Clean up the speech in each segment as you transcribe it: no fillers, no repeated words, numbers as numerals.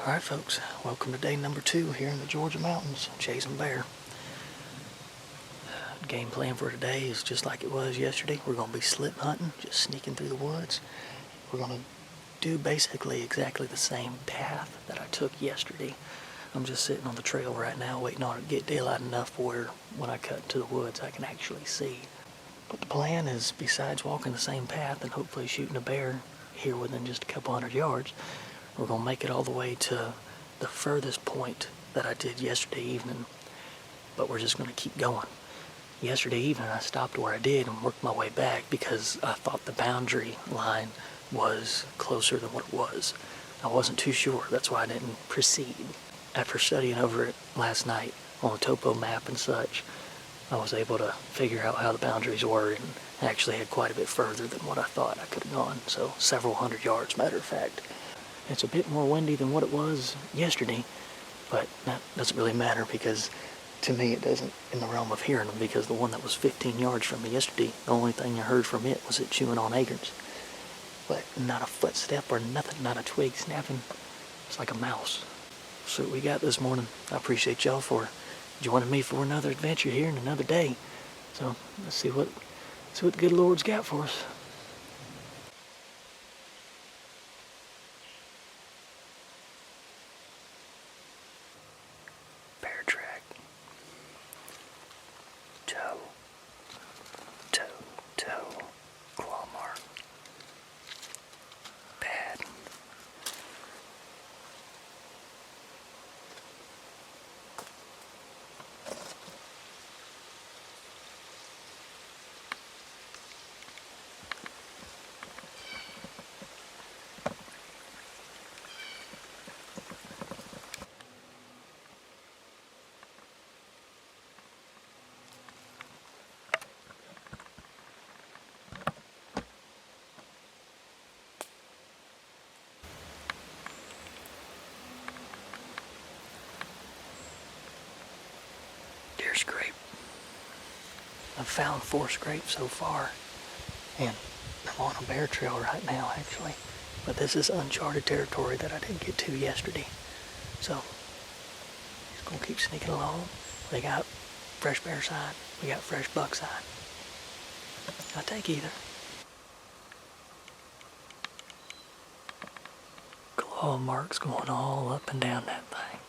Alright folks, welcome to day number 2 here in the Georgia mountains, chasing bear. Game plan for today is just like it was yesterday. We're going to be slip hunting, just sneaking through the woods. We're going to do basically exactly the same path that I took yesterday. I'm just sitting on the trail right now waiting on it to get daylight enough where when I cut into the woods I can actually see. But the plan is, besides walking the same path and hopefully shooting a bear here within just a couple hundred yards, we're going to make it all the way to the furthest point that I did yesterday evening, but we're just going to keep going. Yesterday evening I stopped where I did and worked my way back because I thought the boundary line was closer than what it was. I wasn't too sure, that's why I didn't proceed. After studying over it last night on the topo map and such, I was able to figure out how the boundaries were and actually had quite a bit further than what I thought I could have gone, so several hundred yards, matter of fact. It's a bit more windy than what it was yesterday, but that doesn't really matter because to me it doesn't in the realm of hearing them, because the one that was 15 yards from me yesterday, the only thing I heard from it was it chewing on acorns. But not a footstep or nothing, not a twig snapping. It's like a mouse. So what we got this morning. I appreciate y'all for joining me for another adventure here in another day. So let's see what the good Lord's got for us. Bear track. Toe. Claw mark. Pad. Deer scrape. I've found 4 scrapes so far, and I'm on a bear trail right now actually, but this is uncharted territory that I didn't get to yesterday, so just gonna keep sneaking along. We got fresh bear sign, we got fresh buck sign. I'll take either. Claw marks going all up and down that thing.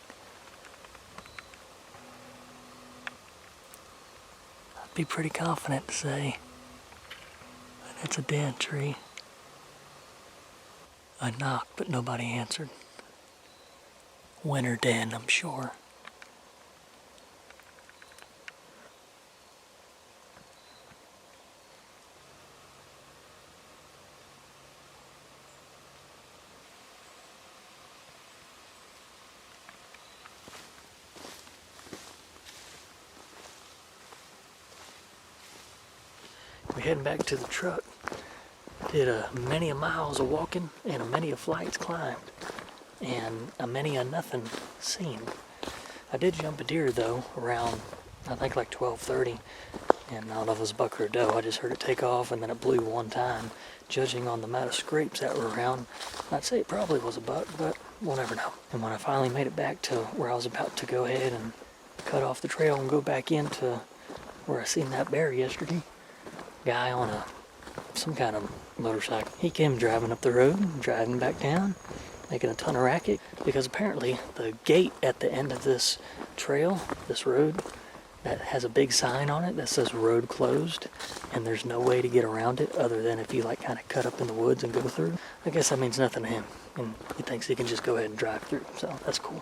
Be pretty confident to say that it's a dead tree. I knocked, but nobody answered. Winter den, I'm sure. We're heading back to the truck. Did many a miles of walking and a many a flights climbed, and a many a nothing seen. I did jump a deer though around I think like 12:30, and I don't know if it was a buck or a doe. I just heard it take off and then it blew one time. Judging on the amount of scrapes that were around, I'd say it probably was a buck, but we'll never know. And when I finally made it back to where I was about to go ahead and cut off the trail and go back into where I seen that bear yesterday, guy on some kind of motorcycle. He came driving up the road, driving back down, making a ton of racket, because apparently the gate at the end of this trail, this road, that has a big sign on it that says road closed, and there's no way to get around it other than if you like kind of cut up in the woods and go through. I guess that means nothing to him, and he thinks he can just go ahead and drive through, so that's cool.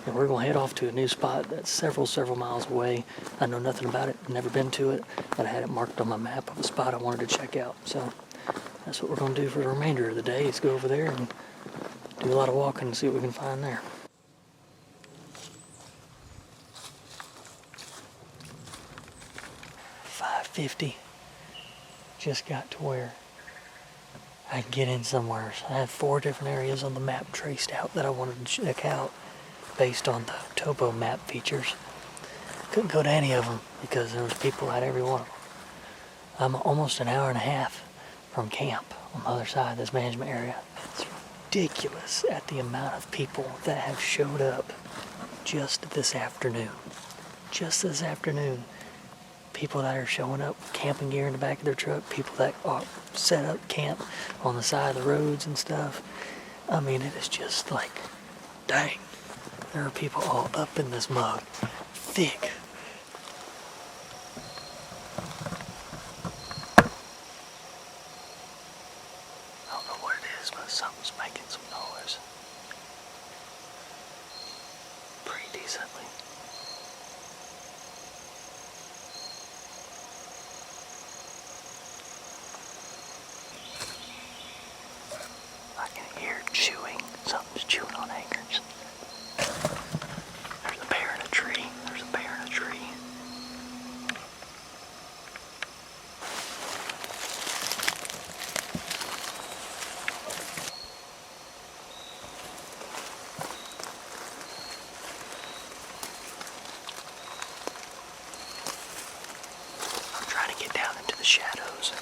And we're going to head off to a new spot that's several miles away. I know nothing about it, never been to it, but I had it marked on my map of a spot I wanted to check out. So that's what we're going to do for the remainder of the day, is go over there and do a lot of walking and see what we can find there. $5.50. Just got to where I can get in somewhere. I have 4 different areas on the map traced out that I wanted to check out based on the topo map features. Couldn't go to any of them because there was people at every one of them. I'm almost an hour and a half from camp on the other side of this management area. It's ridiculous at the amount of people that have showed up just this afternoon. Just this afternoon. People that are showing up, camping gear in the back of their truck, people that are set up camp on the side of the roads and stuff. I mean, it is just like, dang. There are people all up in this mug. Thick. I don't know what it is, but something's making some noise. Pretty decently. I can hear chewing. Something's chewing on anchors. There's a bear in a tree. There's a bear in a tree. I'm trying to get down into the shadows.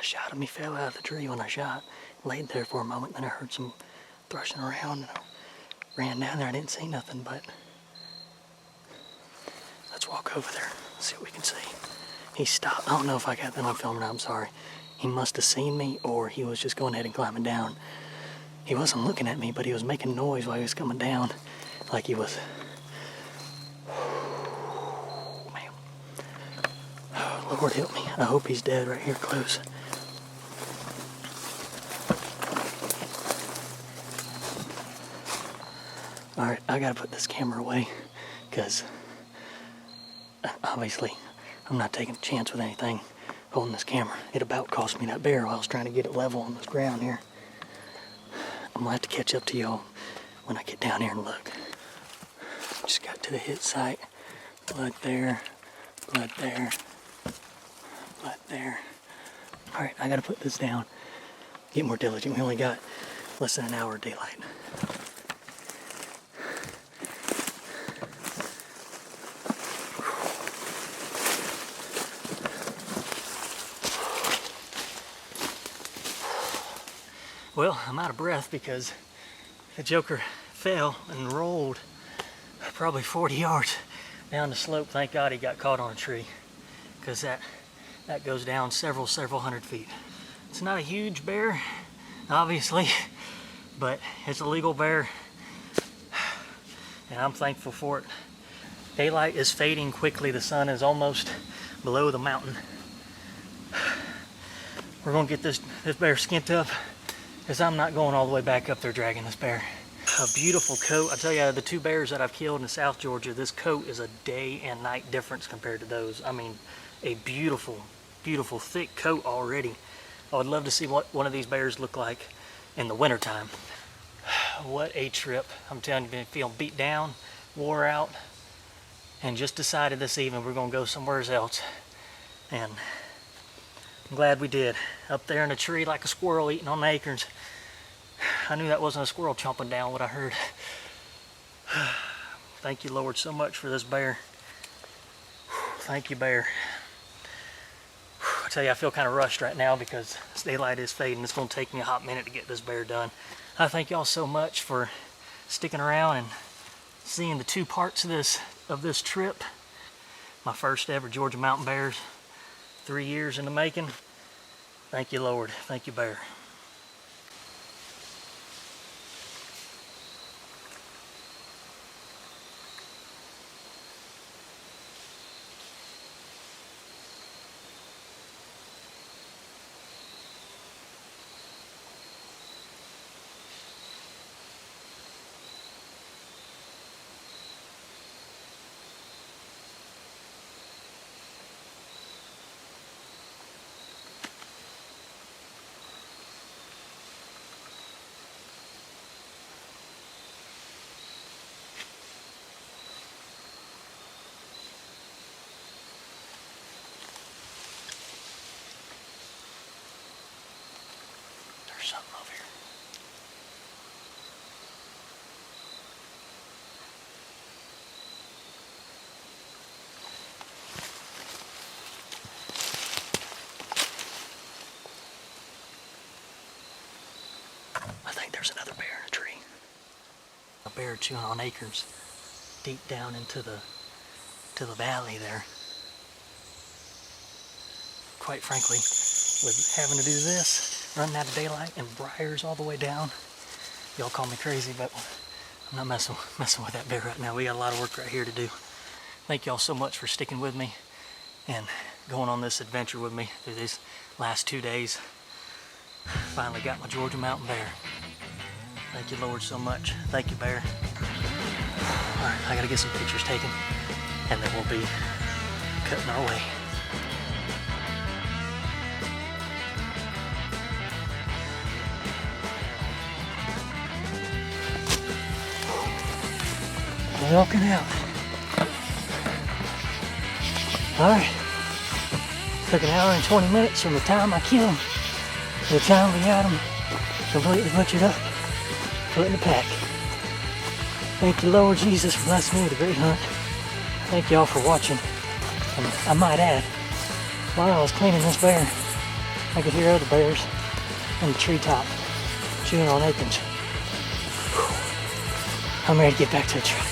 Shot him. He fell out of the tree when I shot. Laid there for a moment, then I heard some thrashing around and I ran down there. I didn't see nothing, but let's walk over there, see what we can see. He stopped. I don't know if I got that on film or not, I'm sorry. He must have seen me or he was just going ahead and climbing down. He wasn't looking at me, but he was making noise while he was coming down, like he was. Man. Oh, Lord help me. I hope he's dead right here close. Alright, I gotta put this camera away, because obviously I'm not taking a chance with anything holding this camera. It about cost me that barrel. I was trying to get it level on this ground here. I'm gonna have to catch up to y'all when I get down here and look. Just got to the hit site. Blood there, blood there, blood there. Alright, I gotta put this down. Get more diligent. We only got less than an hour of daylight. Well, I'm out of breath because the Joker fell and rolled probably 40 yards down the slope. Thank God he got caught on a tree, because that goes down several hundred feet. It's not a huge bear, obviously, but it's a legal bear. and I'm thankful for it. Daylight is fading quickly. The sun is almost below the mountain. We're gonna get this bear skinned up, because I'm not going all the way back up there dragging this bear. A beautiful coat. I tell you, the 2 bears that I've killed in South Georgia, this coat is a day and night difference compared to those. I mean, a beautiful, beautiful thick coat already. I would love to see what one of these bears look like in the wintertime. What a trip. I'm telling you, been feeling beat down, wore out, and just decided this evening we're gonna go somewhere else. And I'm glad we did. Up there in a tree like a squirrel eating on the acorns. I knew that wasn't a squirrel chomping down what I heard. Thank you, Lord, so much for this bear. Thank you, bear. I tell you, I feel kind of rushed right now because daylight is fading. It's going to take me a hot minute to get this bear done. I thank y'all so much for sticking around and seeing the 2 parts of this trip. My first ever Georgia mountain bears, 3 years in the making. Thank you, Lord. Thank you, bear. Something over here. I think there's another bear in a tree. A bear chewing on acorns deep down into the valley there. Quite frankly, with having to do this, running out of daylight and briars all the way down. Y'all call me crazy, but I'm not messing with that bear right now. We got a lot of work right here to do. Thank y'all so much for sticking with me and going on this adventure with me through these last 2 days. Finally got my Georgia mountain bear. Thank you, Lord, so much. Thank you, bear. All right, I gotta get some pictures taken, and then we'll be cutting our way. Walking out. Alright. Took 1 hour and 20 minutes from the time I killed him to the time we got him completely butchered up, put in the pack. Thank you, Lord Jesus, for blessing me with a great hunt. Thank y'all for watching. And I might add, while I was cleaning this bear, I could hear other bears in the treetop chewing on acorns. I'm ready to get back to the truck.